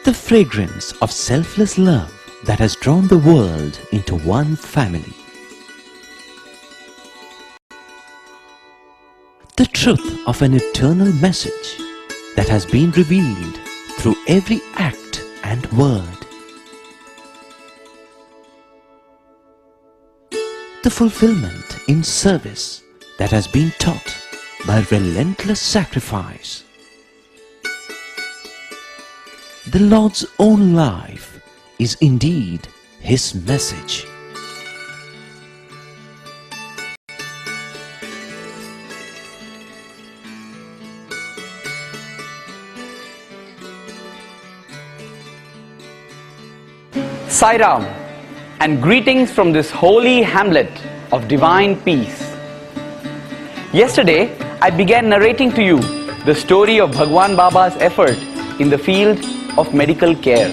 The fragrance of selfless love that has drawn the world into one family. The truth of an eternal message that has been revealed through every act and word. The fulfillment in service that has been taught by relentless sacrifice. The Lord's own life is indeed His message. Sai Ram, and greetings from this holy hamlet of divine peace. Yesterday, I began narrating to you the story of Bhagwan Baba's effort in the field of medical care.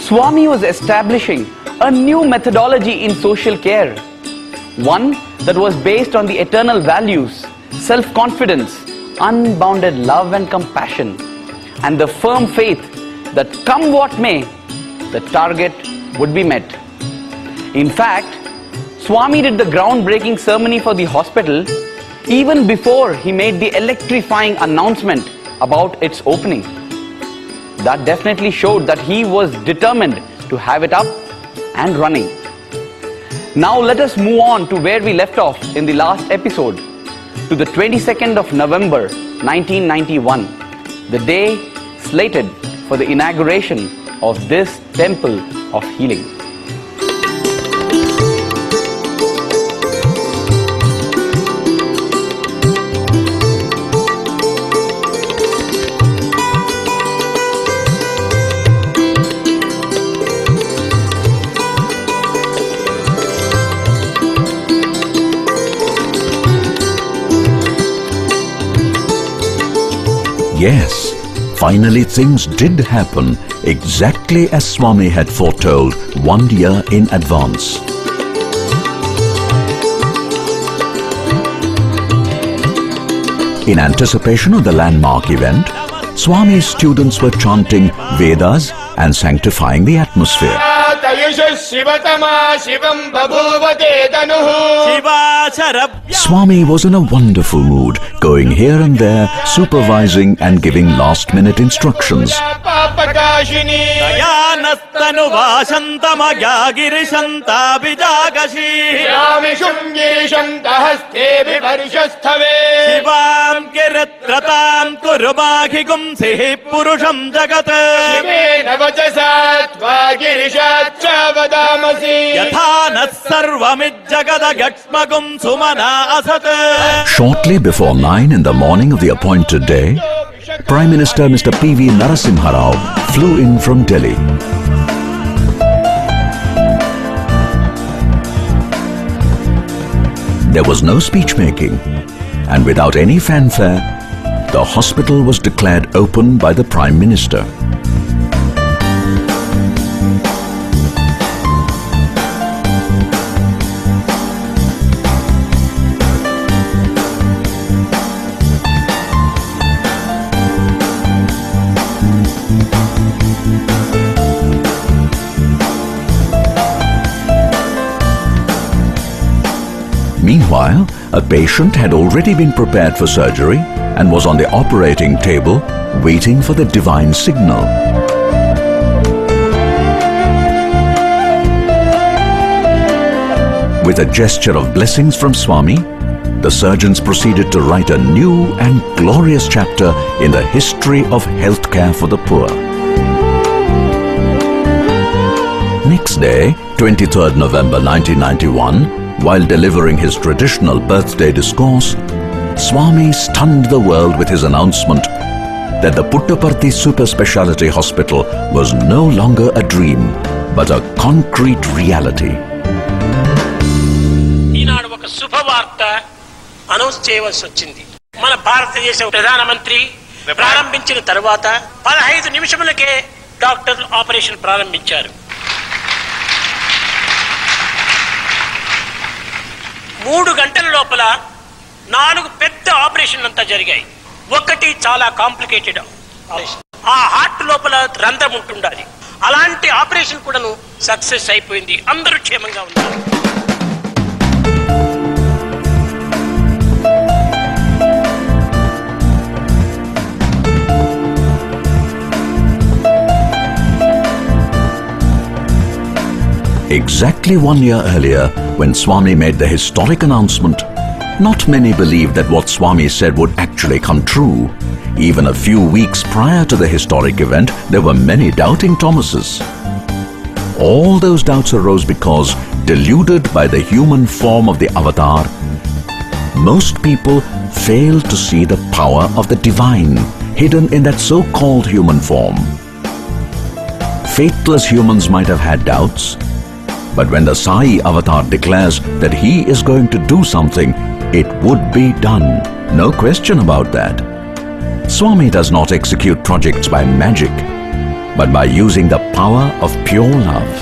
Swami was establishing a new methodology in social care, one that was based on the eternal values, self-confidence, unbounded love and compassion, and the firm faith that come what may, the target would be met. In fact, Swami did the groundbreaking ceremony for the hospital even before he made the electrifying announcement about its opening. That definitely showed that he was determined to have it up and running. Now let us move on to where we left off in the last episode, to the 22nd of November 1991, the day slated for the inauguration of this temple of healing. Yes, finally things did happen exactly as Swami had foretold 1 year in advance. In anticipation of the landmark event, Swami's students were chanting Vedas and sanctifying the atmosphere. Swami was in a wonderful mood, going here and there, supervising and giving last-minute instructions. Shortly before 9 in the morning of the appointed day, Prime Minister Mr. P.V. Narasimha Rao flew in from Delhi. There was no speech-making, and without any fanfare, the hospital was declared open by the Prime Minister. Meanwhile, a patient had already been prepared for surgery and was on the operating table waiting for the divine signal. With a gesture of blessings from Swami, the surgeons proceeded to write a new and glorious chapter in the history of healthcare for the poor. Next day, 23rd November 1991, while delivering his traditional birthday discourse, Swami stunned the world with his announcement that the Puttaparthi Super Speciality Hospital was no longer a dream, but a concrete reality. ఈనాడు ఒక శుభవార్త announce చేయవలసి వచ్చింది. మన భారతదేశ ప్రధానమంత్రి ప్రారంభించిన తర్వాత 15 నిమిషములకే డాక్టర్లు ఆపరేషన్ ప్రారంభించారు. 3 గంటల లోపల 4 పెద్ద ఆపరేషన్ అంతా జరిగాయి. ఒకటి చాలా కాంప్లికేటెడ్ ఆపరేషన్. ఆ హార్ట్ లోపల రంధ్రం ఉంటుండాలి. అలాంటి ఆపరేషన్ కూడాను సక్సెస్ అయిపోయింది. అందరూ క్షేమంగా ఉన్నారు. Exactly 1 year earlier, when Swami made the historic announcement, not many believed that what Swami said would actually come true. Even a few weeks prior to the historic event, there were many doubting Thomases. All those doubts arose because, deluded by the human form of the avatar, most people failed to see the power of the divine hidden in that so-called human form. Faithless humans might have had doubts, but when the Sai avatar declares that he is going to do something, it would be done. No question about that. Swami does not execute projects by magic, but by using the power of pure love.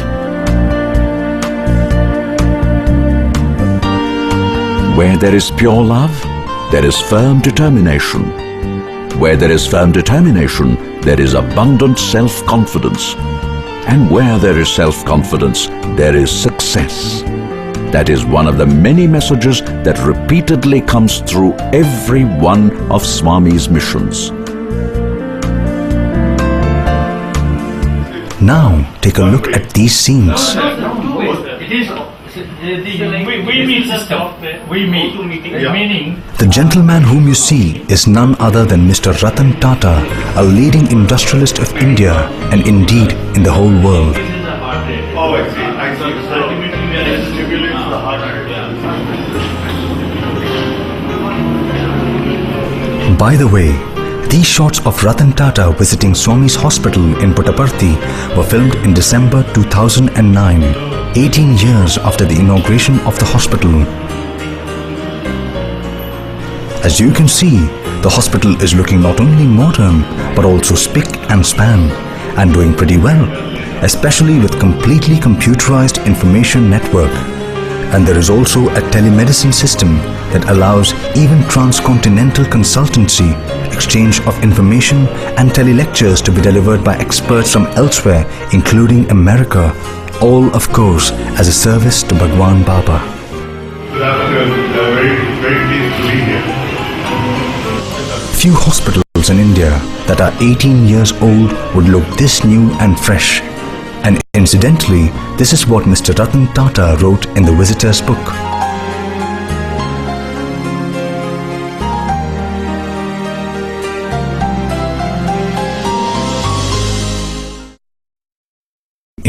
Where there is pure love, there is firm determination. Where there is firm determination, there is abundant self-confidence. And where there is self-confidence, there is success. That is one of the many messages that repeatedly comes through every one of Swami's missions. Now take a look at these scenes. The gentleman whom you see is none other than Mr. Ratan Tata, a leading industrialist of India and indeed in the whole world. By the way, these shots of Ratan Tata visiting Swami's hospital in Puttaparthi were filmed in December 2009, 18 years after the inauguration of the hospital. As you can see, the hospital is looking not only modern but also spick and span and doing pretty well, especially with completely computerized information network. And there is also a telemedicine system that allows even transcontinental consultancy, exchange of information and telelectures to be delivered by experts from elsewhere, including America, all of course as a service to Bhagwan Baba. Very pleased to be here. Few hospitals in India that are 18 years old would look this new and fresh. And incidentally, this is what Mr. Ratan Tata wrote in the visitor's book.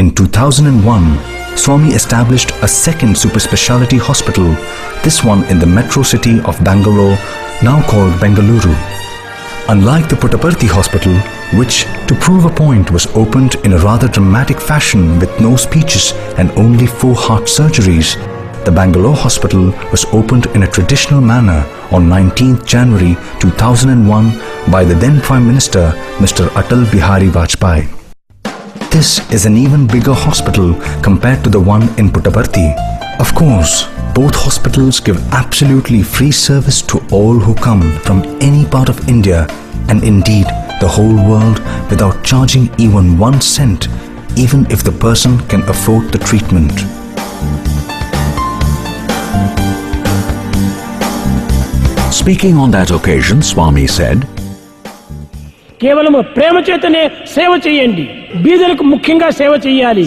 In 2001, Swami established a second super speciality hospital, this one in the metro city of Bangalore, now called Bengaluru. Unlike the Puttaparthi hospital, which, to prove a point, was opened in a rather dramatic fashion with no speeches and only 4 heart surgeries, the Bangalore hospital was opened in a traditional manner on 19th January 2001 by the then Prime Minister, Mr. Atal Bihari Vajpayee. This is an even bigger hospital compared to the one in Puttaparthi. Of course, both hospitals give absolutely free service to all who come from any part of India and indeed the whole world without charging even 1 cent, even if the person can afford the treatment. Speaking on that occasion, Swami said, కేవలం ప్రేమ చేతనే సేవ చేయండి. బీదలకు ముఖ్యంగా సేవ చేయాలి.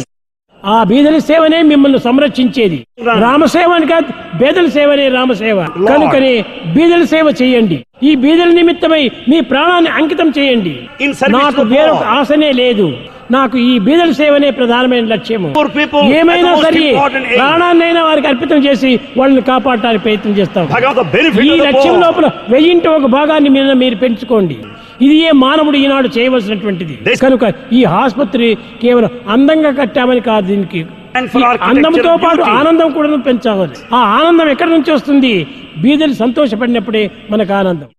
ఆ బీదల సేవనే మిమ్మల్ని సంరక్షించేది. రామసేవ అని కాదు, బీదల సేవనే రామసేవ. కనుకనే బీదల సేవ చేయండి. ఈ బీదల నిమిత్తమై మీ ప్రాణాన్ని అంకితం చేయండి. నాకు వేరొక ఆశనే లేదు. నాకు ఈ బీదల సేవనే ప్రధానమైన లక్ష్యము. ఏమైనా సరే ప్రాణాన్నైనా వారికి అర్పితం చేసి వాళ్ళని కాపాడటానికి ప్రయత్నం చేస్తాం. ఈ లక్ష్యం లోపల 1000 ఒక భాగాన్ని మీరు పెంచుకోండి. ఇది ఏ మానవుడు ఈనాడు చేయవలసినటువంటిది. కనుక ఈ ఆసుపత్రి కేవలం అందంగా కట్టామని కాదు, దీనికి అందంతో పాటు ఆనందం కూడా పెంచాలి. ఆ ఆనందం ఎక్కడి నుంచి వస్తుంది? బీదలు సంతోషపడినప్పుడే మనకు ఆనందం.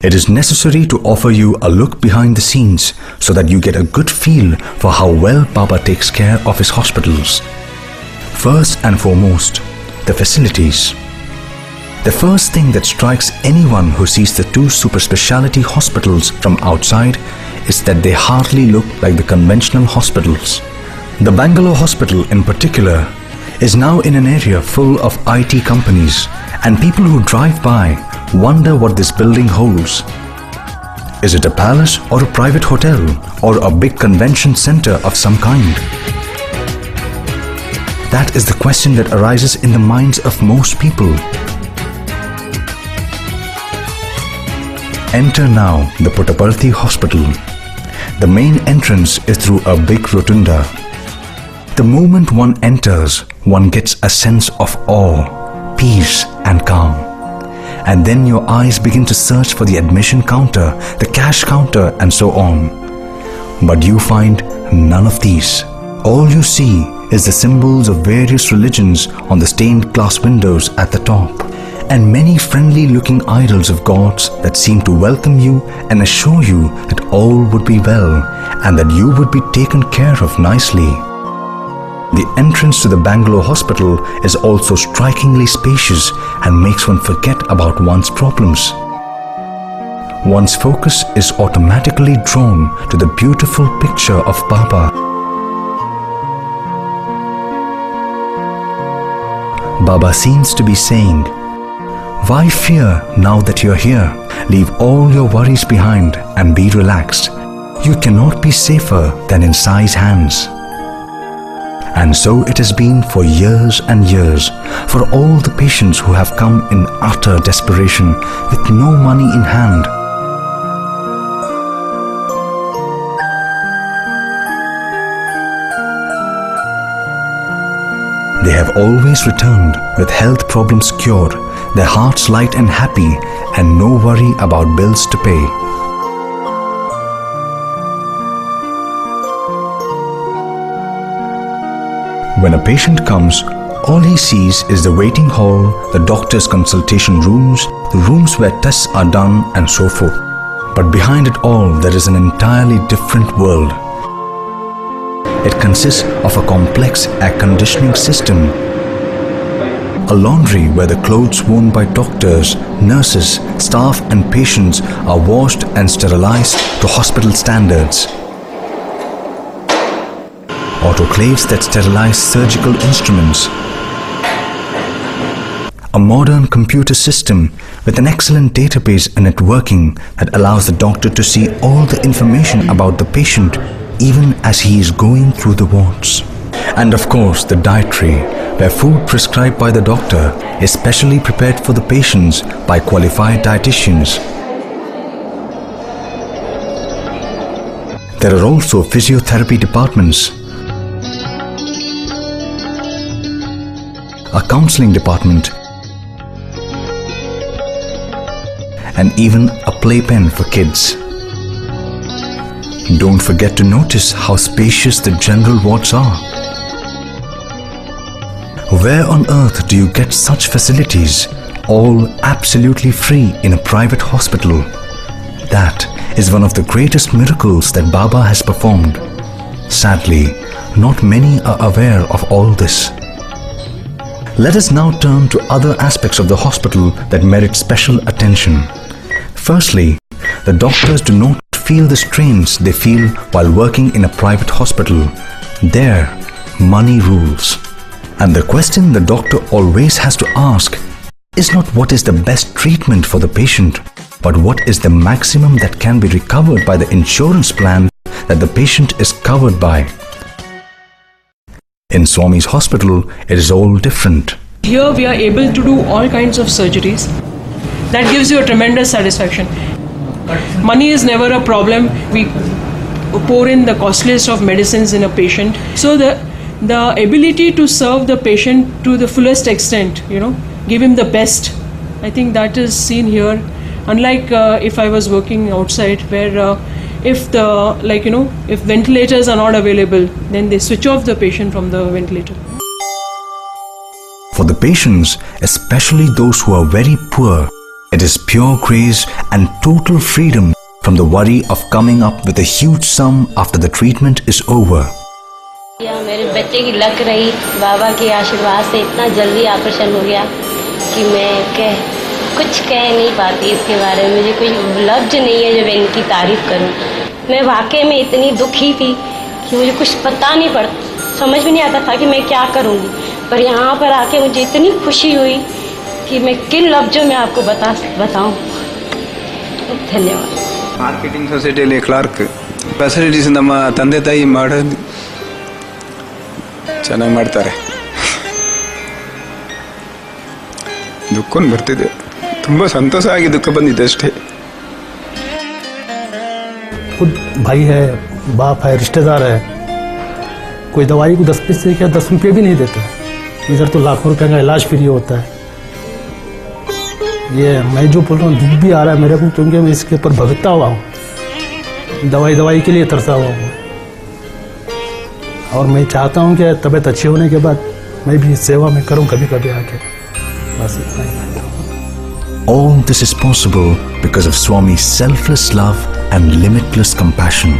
It is necessary to offer you a look behind the scenes so that you get a good feel for how well Baba takes care of his hospitals. First and foremost, the facilities. The first thing that strikes anyone who sees the two super speciality hospitals from outside is that they hardly look like the conventional hospitals. The Bangalore hospital in particular is now in an area full of IT companies, and people who drive by wonder what this building holds. Is it a palace or a private hotel or a big convention center of some kind? That is the question that arises in the minds of most people. Enter now the Puttaparthi Hospital. The main entrance is through a big rotunda. The moment one enters, one gets a sense of awe, peace and calm. And then your eyes begin to search for the admission counter, the cash counter and so on. But you find none of these. All you see is the symbols of various religions on the stained glass windows at the top, and many friendly looking idols of gods that seem to welcome you and assure you that all would be well and that you would be taken care of nicely. The entrance to the Bangalore hospital is also strikingly spacious and makes one forget about one's problems. One's focus is automatically drawn to the beautiful picture of Baba. Baba seems to be saying, "Why fear now that you're here? Leave all your worries behind and be relaxed. You cannot be safer than in Sai's hands." And so it has been for years and years, for all the patients who have come in utter desperation with no money in hand. They have always returned with health problems cured, their hearts light and happy, and no worry about bills to pay. When a patient comes, all he sees is the waiting hall, the doctor's consultation rooms, the rooms where tests are done, and so forth. But behind it all, there is an entirely different world. It consists of a complex air conditioning system, a laundry where the clothes worn by doctors, nurses, staff and patients are washed and sterilized to hospital standards, autoclaves that sterilize surgical instruments, a modern computer system with an excellent database and networking that allows the doctor to see all the information about the patient even as he is going through the wards. And of course the dietary, where food prescribed by the doctor is specially prepared for the patients by qualified dietitians. There are also physiotherapy departments, a counseling department, and even a playpen for kids. Don't forget to notice how spacious the general wards are. Where on earth do you get such facilities, all absolutely free in a private hospital? That is one of the greatest miracles that Baba has performed. Sadly, not many are aware of all this. Let us now turn to other aspects of the hospital that merit special attention. Firstly, the doctors do not feel the strains they feel while working in a private hospital. There, money rules. And the question the doctor always has to ask is not what is the best treatment for the patient, but what is the maximum that can be recovered by the insurance plan that the patient is covered by. In Swami's hospital, it is all different. Here we are able to do all kinds of surgeries. That gives you a tremendous satisfaction. Money is never a problem. We pour in the costliest of medicines in a patient. So the ability to serve the patient to the fullest extent, give him the best. I think that is seen here. Unlike if I was working outside, where if ventilators are not available, then they switch off the patient from the ventilator. For the patients, especially those who are very poor, it is pure grace and total freedom from the worry of coming up with a huge sum after the treatment is over. मेरे बच्चे की luck रही, बाबा के आशीर्वाद से इतना जल्दी operation हो गया कि कि मैं कुछ कह नहीं पाती इसके बारे में। मुझे कोई लफ्ज नहीं है जो मैं इनकी तारीफ़ करूं। मैं वाकई में इतनी दुखी थी कि मुझे कुछ पता नहीं समझ में नहीं आता था कि मैं क्या करूंगी। पर यहाँ पर आके मुझे इतनी खुशी हुई कि मैं किन लफ्ज़ों में आपको बताऊं। धन्यवाद। ಮಾರ್ಕೆಟಿಂಗ್ ಸೊಸೈಟಿಯಲ್ಲಿ ಕ್ಲಾರ್ಕ್ ಫೆಸಿಲಿಟೀಸ್ ನಮ್ಮ ತಂದೆ ತಾಯಿ ಮಾಡೋದು ಚೆನ್ನಾಗಿ ಮಾಡ್ತಾರೆ. ದುಃಖ ಬರ್ತಿದೆ, ತುಂಬ ಸಂತೋಷ ಆಗಿ ದುಃಖ ಬಂದಿದೆ ಅಷ್ಟೇ. खुद भाई है, बाप है, रिश्तेदार है, कोई दवाई को 10 पैसे क्या 10 रुपये भी नहीं देता। इधर तो लाखों रुपए का इलाज फ्री होता है। ये मैं जो बोल रहा हूँ दुख भी आ रहा है मेरे को, क्योंकि मैं इसके ऊपर भगता हुआ हूँ, दवाई के लिए तरसा हुआ हूँ। और मैं चाहता हूँ कि तबीयत अच्छी होने के बाद मैं भी सेवा में करूँ कभी कभी आके। बस इतना ही। All this is possible because of Swami's selfless love and limitless compassion.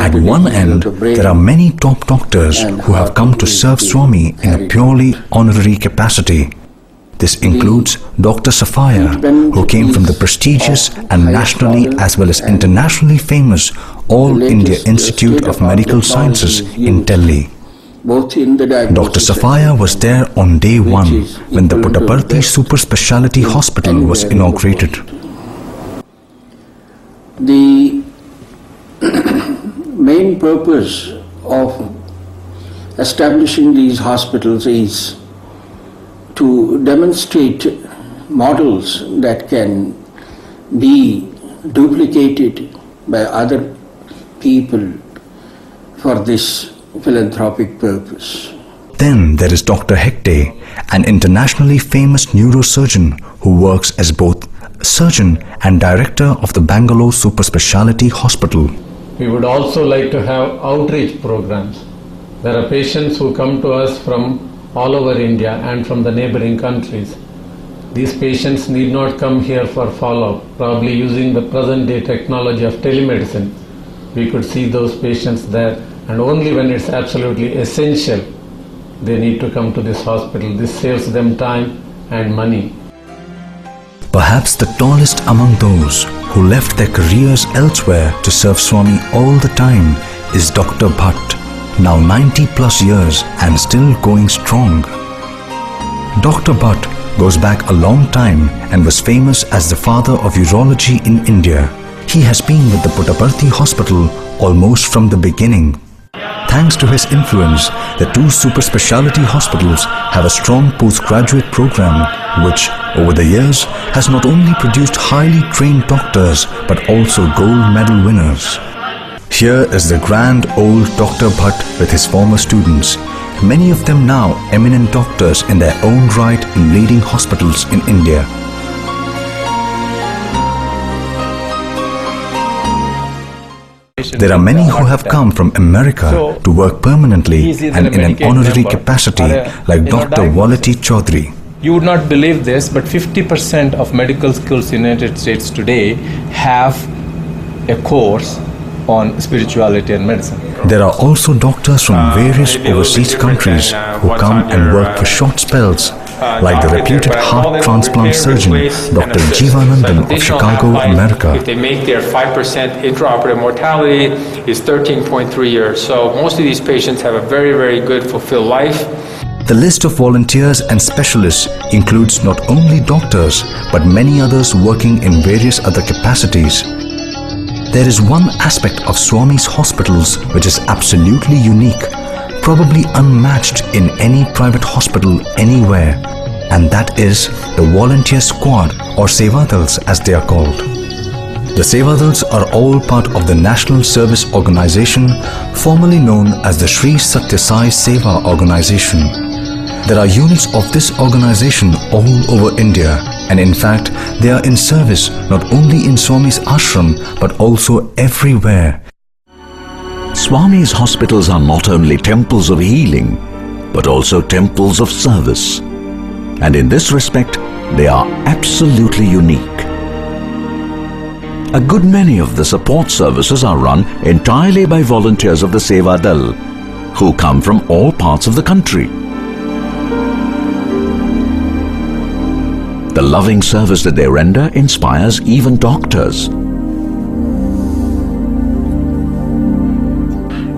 At one end, there are many top doctors who have come to serve Swami in a purely honorary capacity. This includes Dr. Safaya, who came from the prestigious and nationally as well as internationally famous All India Institute of Medical Sciences in Delhi. Dr. Safaya was there on day one when the Puttaparthi Super Speciality Hospital was inaugurated. The main purpose of establishing these hospitals is to demonstrate models that can be duplicated by other people for this philanthropic purpose. Then there is Dr. Hegde, an internationally famous neurosurgeon who works as both surgeon and director of the Bangalore Super Speciality Hospital. We would also like to have outreach programs. There are patients who come to us from all over India and from the neighboring countries. These patients need not come here for follow-up. Probably using the present-day technology of telemedicine, we could see those patients there, and only when it's absolutely essential, they need to come to this hospital. This saves them time and money. Perhaps the tallest among those who left their careers elsewhere to serve Swami all the time is Dr. Bhatt, now 90 plus years and still going strong. Dr. Bhatt goes back a long time and was famous as the father of urology in India. He has been with the Puttaparthi Hospital almost from the beginning. Thanks to his influence, the two super speciality hospitals have a strong postgraduate program which, over the years, has not only produced highly trained doctors but also gold medal winners. Here is the grand old Dr. Bhatt with his former students, many of them now eminent doctors in their own right in leading hospitals in India. There are many who have come from America to work permanently and in an honorary capacity, like Dr. Walati Chaudhary. You would not believe this, but 50% of medical schools in the United States today have a course on spirituality and medicine. There are also doctors from various overseas countries who come and work for short spells, like the reputed heart transplant surgeon Dr. Jeevanandan of Chicago, America. If they make their 5% intraoperative mortality is 13.3 years. So most of these patients have a very, very good fulfilled life. The list of volunteers and specialists includes not only doctors but many others working in various other capacities. There is one aspect of Swami's hospitals which is absolutely unique, probably unmatched in any private hospital anywhere, and that is the volunteer squad or Sevadals as they are called. The Sevadals are all part of the National Service Organization, formerly known as the Sri Satya Sai Seva Organization. There are units of this organization all over India, and in fact, they are in service not only in Swami's ashram but also everywhere. Swami's hospitals are not only temples of healing, but also temples of service. And in this respect, they are absolutely unique. A good many of the support services are run entirely by volunteers of the Sevadal, who come from all parts of the country. The loving service that they render inspires even doctors.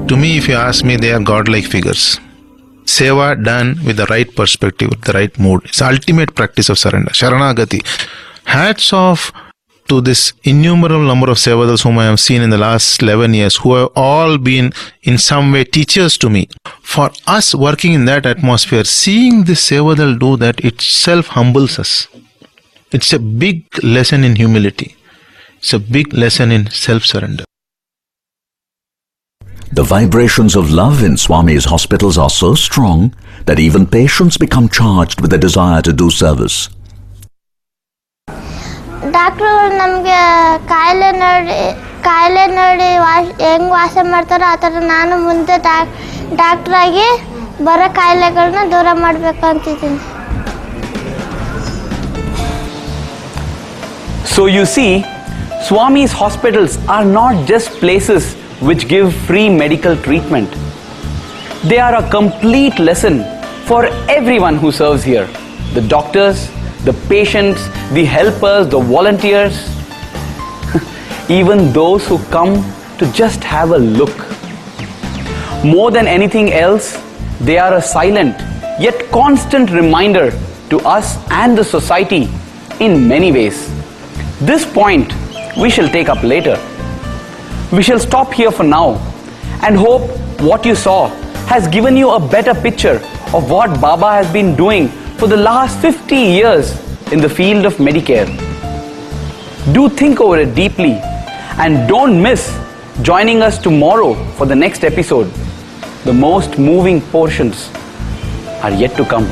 To me, if you ask me, they are godlike figures. Seva done with the right perspective, with the right mood. It's the ultimate practice of surrender. Sharanagati. Hats off to this innumerable number of Sevadals whom I have seen in the last 11 years, who have all been in some way teachers to me. For us working in that atmosphere, seeing this Sevadal do that itself humbles us. It's a big lesson in humility. It's a big lesson in self-surrender. The vibrations of love in Swami's hospitals are so strong that even patients become charged with the desire to do service. Doctor ನಮಗೆ ಕಾಯಿಲೆ ನೋಡಿ ಹೆಂಗ್ ವಾಸ ಮಾಡ್ತಾರೋ ಆ ಥರ ನಾನು ಮುಂದೆ ಡಾಕ್ಟರ್ ಆಗಿ ಬರೋ ಕಾಯಿಲೆಗಳನ್ನ ದೂರ ಮಾಡಬೇಕು ಅಂತಿದ್ದೀನಿ. So you see, Swami's hospitals are not just places which give free medical treatment. They are a complete lesson for everyone who serves here. The doctors, the patients, the helpers, the volunteers, even those who come to just have a look. More than anything else, they are a silent yet constant reminder to us and the society in many ways. This point we shall take up later. We shall stop here for now and hope what you saw has given you a better picture of what Baba has been doing for the last 50 years in the field of Medicare. Do think over it deeply and don't miss joining us tomorrow for the next episode. The most moving portions are yet to come.